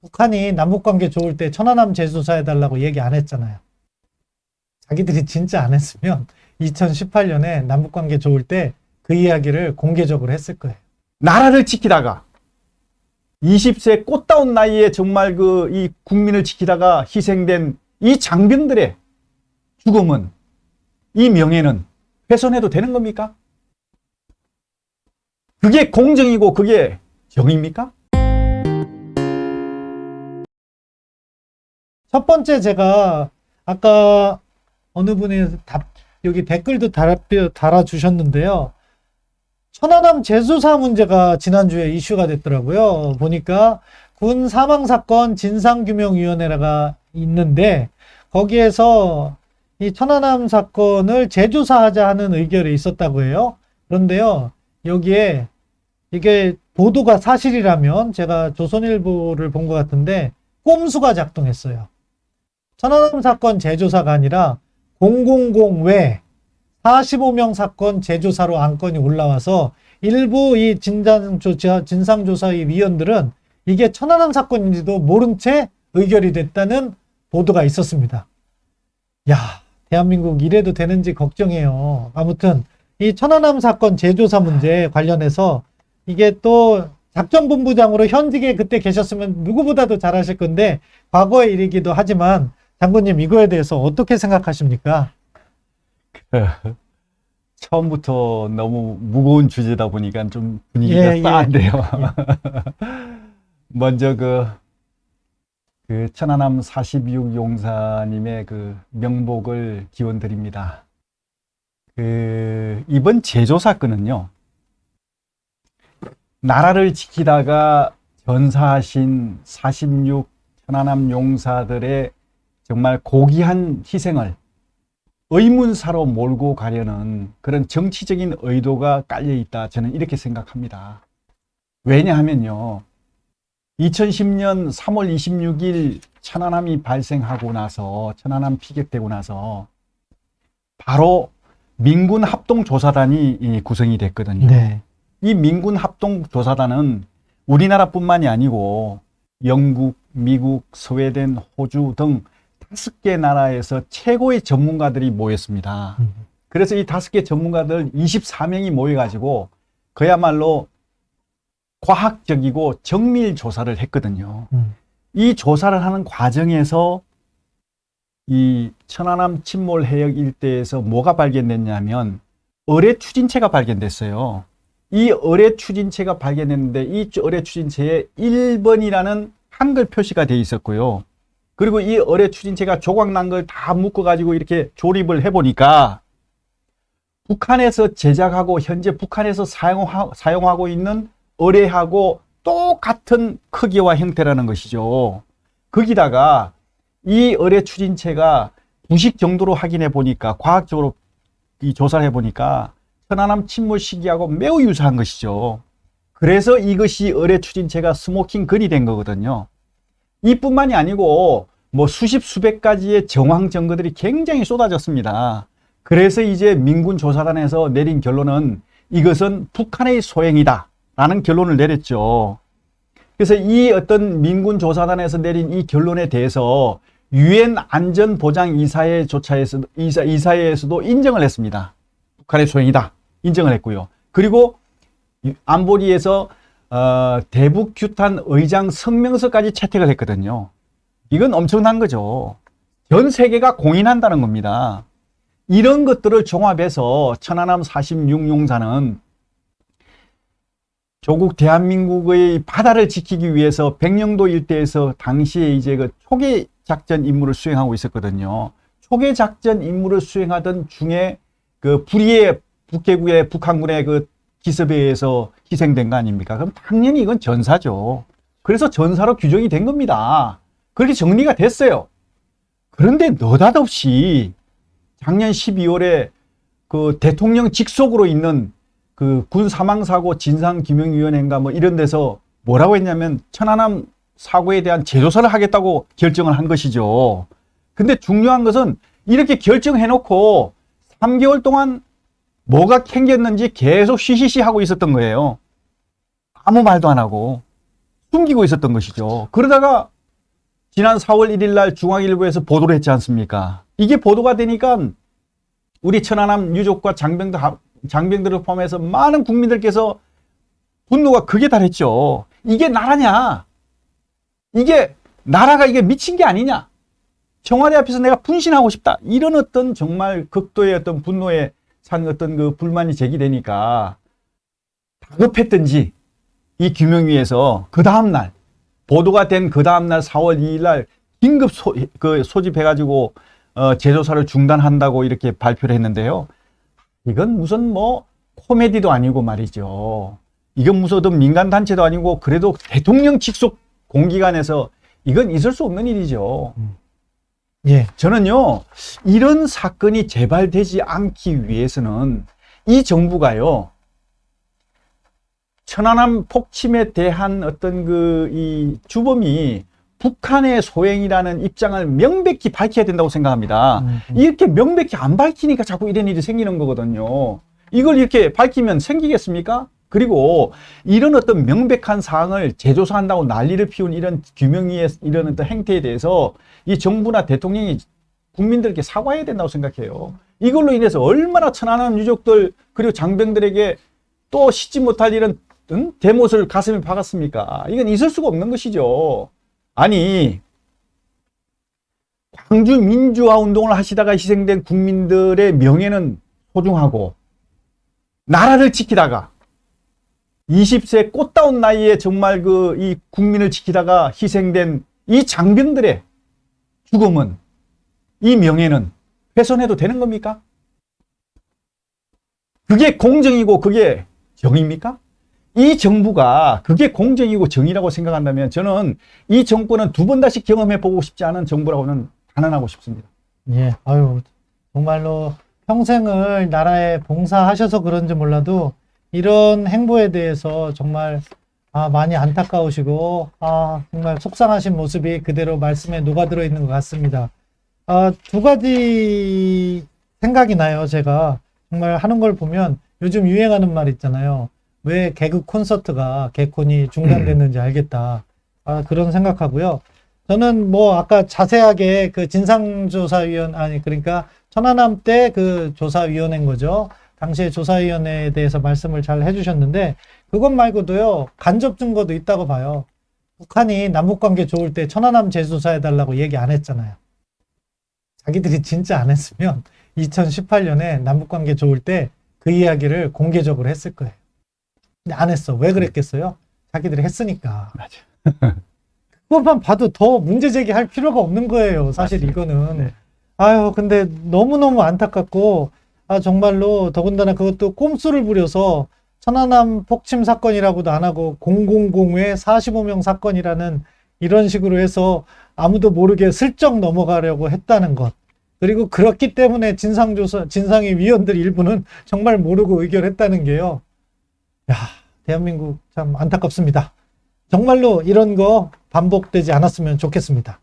북한이 남북관계 좋을 때 천안함 재조사해달라고 얘기 안 했잖아요. 자기들이 진짜 안 했으면 2018년에 남북관계 좋을 때 그 이야기를 공개적으로 했을 거예요. 나라를 지키다가 20세 꽃다운 나이에 정말 이 국민을 지키다가 희생된 이 장병들의 죽음은, 이 명예는 훼손해도 되는 겁니까? 그게 공정이고 그게 정의입니까? 첫 번째, 제가 아까 어느 분이 여기 댓글도 달아주셨는데요. 천안함 재조사 문제가 지난주에 이슈가 됐더라고요. 보니까 군 사망사건 진상규명위원회가 있는데 거기에서 이 천안함 사건을 재조사하자 하는 의결이 있었다고 해요. 그런데요, 여기에 이게 보도가 사실이라면, 제가 조선일보를 본 것 같은데 꼼수가 작동했어요. 천안함 사건 재조사가 아니라 000 외 45명 사건 재조사로 안건이 올라와서 일부 이 진상조사위 위원들은 이게 천안함 사건인지도 모른 채 의결이 됐다는 보도가 있었습니다. 야, 대한민국 이래도 되는지 걱정해요. 아무튼 이 천안함 사건 재조사 문제 관련해서 이게 또 작전본부장으로 현직에 그때 계셨으면 누구보다도 잘하실 건데 과거의 일이기도 하지만, 장군님 이거에 대해서 어떻게 생각하십니까? 처음부터 너무 무거운 주제다 보니까 좀 분위기가 싸한데요. 먼저 천안함 46 용사님의 명복을 기원드립니다. 이번 재조사 건은요, 나라를 지키다가 전사하신 46 천안함 용사들의 정말 고귀한 희생을 의문사로 몰고 가려는 그런 정치적인 의도가 깔려 있다, 저는 이렇게 생각합니다. 왜냐하면요, 2010년 3월 26일 천안함이 발생하고 나서, 천안함 피격되고 나서 바로 민군 합동조사단이 구성이 됐거든요. 네. 이 민군 합동조사단은 우리나라뿐만이 아니고 영국, 미국, 스웨덴, 호주 등 5개 나라에서 최고의 전문가들이 모였습니다. 그래서 이 5개 전문가들 24명이 모여가지고 그야말로 과학적이고 정밀 조사를 했거든요. 이 조사를 하는 과정에서 이 천안함 침몰 해역 일대에서 뭐가 발견됐냐면 어뢰 추진체가 발견됐어요. 이 어뢰 추진체가 발견됐는데 이 어뢰 추진체에 1번이라는 한글 표시가 되어 있었고요. 그리고 이 어뢰 추진체가 조각난 걸 다 묶어가지고 이렇게 조립을 해보니까 북한에서 제작하고 현재 북한에서 사용하고 있는 어뢰하고 똑같은 크기와 형태라는 것이죠. 거기다가 이 어뢰 추진체가 부식 정도로 확인해 보니까, 과학적으로 이 조사를 해보니까 천안함 침몰 시기하고 매우 유사한 것이죠. 그래서 이것이 어뢰 추진체가 스모킹 건이 된 거거든요. 이뿐만이 아니고 뭐 수십 수백 가지의 정황 증거들이 굉장히 쏟아졌습니다. 그래서 이제 민군 조사단에서 내린 결론은 이것은 북한의 소행이다 라는 결론을 내렸죠. 그래서 이 어떤 민군 조사단에서 내린 이 결론에 대해서 유엔 안전보장이사회에서도 인정을 했습니다. 북한의 소행이다 인정을 했고요. 그리고 안보리에서 대북 규탄 의장 성명서까지 채택을 했거든요. 이건 엄청난 거죠. 전 세계가 공인한다는 겁니다. 이런 것들을 종합해서 천안함 46 용사는 조국 대한민국의 바다를 지키기 위해서 백령도 일대에서 당시에 이제 초계 작전 임무를 수행하고 있었거든요. 초계 작전 임무를 수행하던 중에 불의의 북해군의 북한군의 기습에 의해서 희생된 거 아닙니까? 그럼 당연히 이건 전사죠. 그래서 전사로 규정이 된 겁니다. 그렇게 정리가 됐어요. 그런데 느닷없이 작년 12월에 대통령 직속으로 있는 군 사망사고 진상규명위원회인가 뭐 이런 데서 뭐라고 했냐면 천안함 사고에 대한 재조사를 하겠다고 결정을 한 것이죠. 근데 중요한 것은 이렇게 결정해놓고 3개월 동안 뭐가 캥겼는지 계속 쉬쉬쉬 하고 있었던 거예요. 아무 말도 안 하고 숨기고 있었던 것이죠. 그러다가 지난 4월 1일 날 중앙일보에서 보도를 했지 않습니까? 이게 보도가 되니까 우리 천안함 유족과 장병들을 포함해서 많은 국민들께서 분노가 극에 달했죠. 이게 나라냐? 이게 나라가 이게 미친 게 아니냐? 청와대 앞에서 내가 분신하고 싶다. 이런 어떤 정말 극도의 어떤 분노에 산 어떤 그 불만이 제기되니까 다급했던지 이 규명위에서 그 다음날 보도가 된 그 다음날 4월 2일 날 긴급 소집해가지고 재조사를 중단한다고 이렇게 발표를 했는데요. 이건 무슨 뭐 코미디도 아니고 말이죠. 이건 무슨 어떤 민간단체도 아니고 그래도 대통령 직속 공기관에서 이건 있을 수 없는 일이죠. 예. 저는요, 이런 사건이 재발되지 않기 위해서는 이 정부가요, 천안함 폭침에 대한 어떤 이 주범이 북한의 소행이라는 입장을 명백히 밝혀야 된다고 생각합니다. 이렇게 명백히 안 밝히니까 자꾸 이런 일이 생기는 거거든요. 이걸 이렇게 밝히면 생기겠습니까? 그리고 이런 어떤 명백한 사항을 재조사한다고 난리를 피운 이런 규명위의 이런 어떤 행태에 대해서 이 정부나 대통령이 국민들께 사과해야 된다고 생각해요. 이걸로 인해서 얼마나 천안함 유족들 그리고 장병들에게 또 씻지 못할 이런 대못을 가슴에 박았습니까? 이건 있을 수가 없는 것이죠. 아니, 광주 민주화 운동을 하시다가 희생된 국민들의 명예는 소중하고 나라를 지키다가 20세 꽃다운 나이에 정말 이 국민을 지키다가 희생된 이 장병들의 죽음은, 이 명예는 훼손해도 되는 겁니까? 그게 공정이고 그게 정의입니까? 이 정부가 그게 공정이고 정의라고 생각한다면 저는 이 정권은 두 번 다시 경험해 보고 싶지 않은 정부라고는 단언하고 싶습니다. 예, 아유, 정말로 평생을 나라에 봉사하셔서 그런지 몰라도 이런 행보에 대해서 정말 많이 안타까우시고 정말 속상하신 모습이 그대로 말씀에 녹아들어 있는 것 같습니다. 두 가지 생각이 나요. 제가 정말 하는 걸 보면 요즘 유행하는 말 있잖아요. 왜 개그 콘서트가 개콘이 중단됐는지 알겠다. 그런 생각하고요. 저는 뭐 아까 자세하게 그 진상조사위원 그러니까 천안함 때 그 조사위원회인 거죠. 당시에 조사위원회에 대해서 말씀을 잘 해주셨는데 그것 말고도요 간접 증거도 있다고 봐요. 북한이 남북관계 좋을 때 천안함 재조사해달라고 얘기 안 했잖아요. 자기들이 진짜 안 했으면 2018년에 남북관계 좋을 때 그 이야기를 공개적으로 했을 거예요. 근데 안 했어. 왜 그랬겠어요? 자기들이 했으니까. 맞아. 그것만 봐도 더 문제 제기할 필요가 없는 거예요. 사실 맞습니다. 이거는. 네. 아유, 근데 너무너무 안타깝고, 정말로 더군다나 그것도 꼼수를 부려서 천안함 폭침 사건이라고도 안 하고 000회 45명 사건이라는 이런 식으로 해서 아무도 모르게 슬쩍 넘어가려고 했다는 것. 그리고 그렇기 때문에 진상위 위원들 일부는 정말 모르고 의결했다는 게요. 야, 대한민국 참 안타깝습니다. 정말로 이런 거 반복되지 않았으면 좋겠습니다.